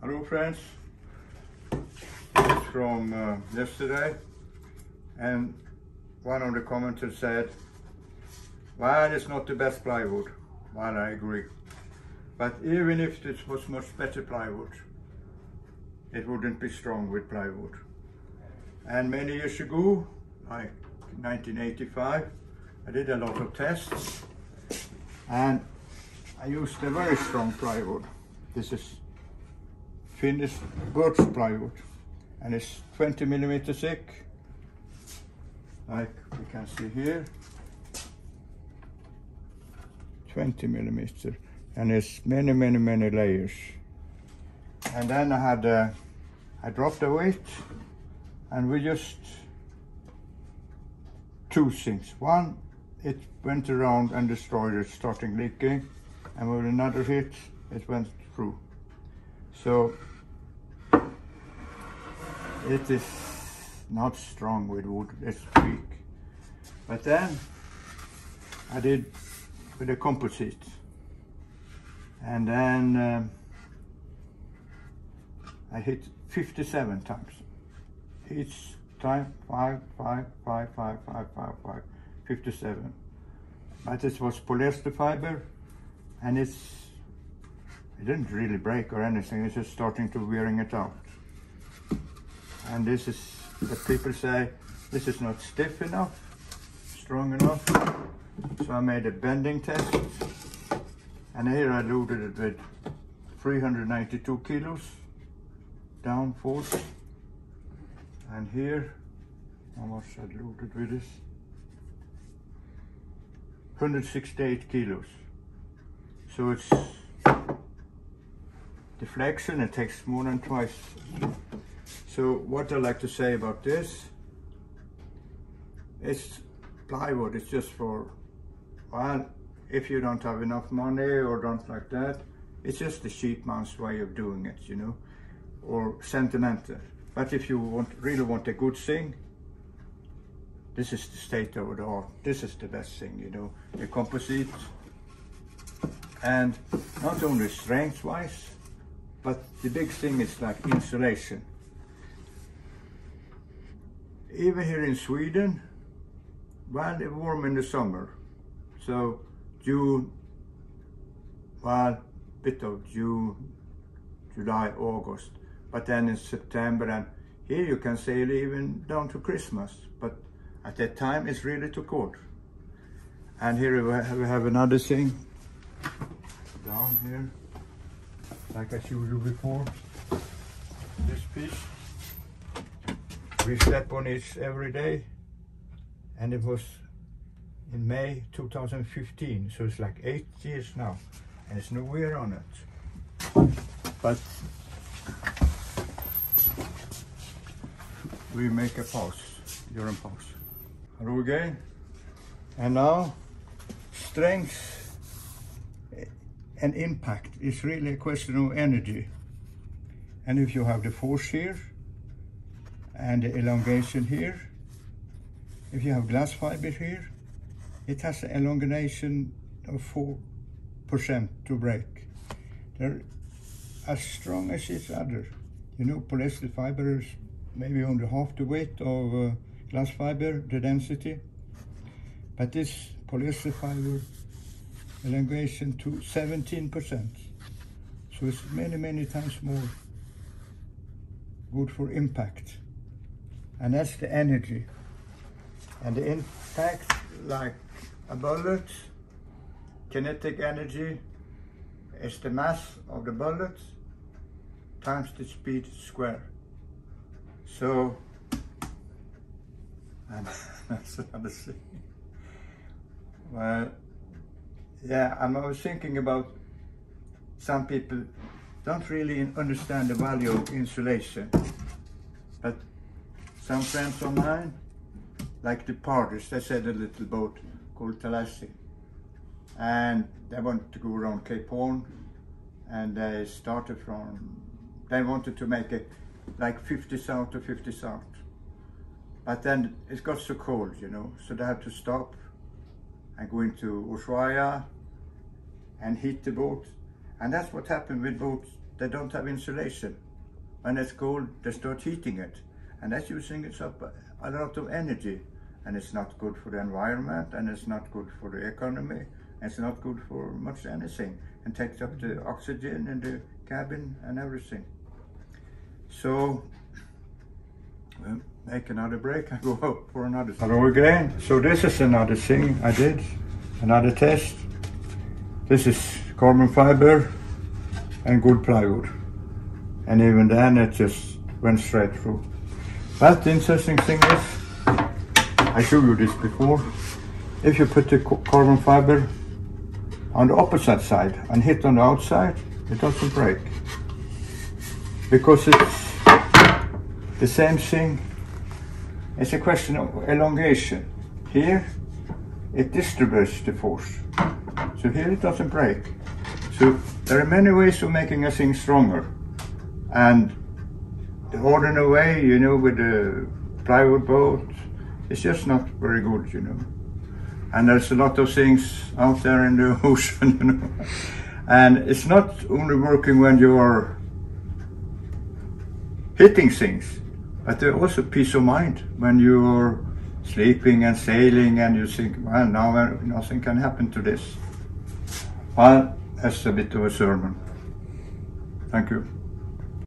Hello friends, this is from yesterday, and one of the commenters said, well, it's not the best plywood. Well, I agree, but even if this was much better plywood, it wouldn't be strong with plywood. And many years ago, like 1985, I did a lot of tests and I used a very strong plywood. This is finished birch plywood and it's 20 millimeters thick, like we can see here, 20 millimeters, and it's many layers. And then I dropped the weight, and we just two things. One, it went around and destroyed it, starting leaking, and with another hit, it went through. So it is not strong with wood, it's weak. But then I did with a composite, and then I hit 57 times. Each time 5, 57. But it was polyester fiber, and it didn't really break or anything, it's just starting to wearing it out. And this is what people say, this is not stiff enough, strong enough. So I made a bending test, and here I loaded it with 392 kilos down force, and here how much I loaded with this, 168 kilos. So it's deflection, it takes more than twice. So what I like to say about this, it's plywood, it's just for, well, if you don't have enough money or don't like that, it's just the cheap man's way of doing it, you know, or sentimental. But if you really want a good thing, this is the state of the art. This is the best thing, you know, the composite. And not only strength wise, but the big thing is like insulation. Even here in Sweden, well, it's warm in the summer. So June, well, bit of June, July, August. But then in September, and here you can sail even down to Christmas. But at that time, it's really too cold. And here we have another thing down here, like I showed you before. This piece, we step on it every day, and it was in May 2015, so it's like 8 years now, and there's no wear on it. But we make a pause, during pause. Hello again. And now, strength and impact is really a question of energy. And if you have the force here, and the elongation here, if you have glass fiber here, it has an elongation of 4% to break. They're as strong as each other. You know, polyester fiber is maybe only half the weight of glass fiber, the density. But this polyester fiber elongation to 17%. So it's many times more good for impact. And that's the energy. And the impact, like a bullet, kinetic energy is the mass of the bullet times the speed square. So, and that's another thing. Well, yeah, I was thinking about some people don't really understand the value of insulation. But some friends of mine, like the parties, they said a little boat called Talassi, and they wanted to go around Cape Horn, and they started from, they wanted to make it like 50 south to 50 south, but then it got so cold, you know, so they had to stop and go into Ushuaia and heat the boat. And that's what happened with boats they don't have insulation. When it's cold, they start heating it, and that's using it up a lot of energy, and it's not good for the environment, and it's not good for the economy, and it's not good for much anything, and takes up the oxygen in the cabin and everything. So we'll make another break and go out for another. Hello again. So this is another thing I did, another test. This is carbon fiber and good plywood, and even then it just went straight through. But the interesting thing is, I showed you this before, if you put the carbon fiber on the opposite side and hit on the outside, it doesn't break, because it's the same thing. It's a question of elongation. Here it distributes the force, so here it doesn't break. So there are many ways of making a thing stronger, and the ordinary way, you know, with the plywood boat, it's just not very good, you know. And there's a lot of things out there in the ocean, you know. And it's not only working when you're hitting things, but there's also peace of mind when you're sleeping and sailing and you think, well, now nothing can happen to this. Well, that's a bit of a sermon. Thank you.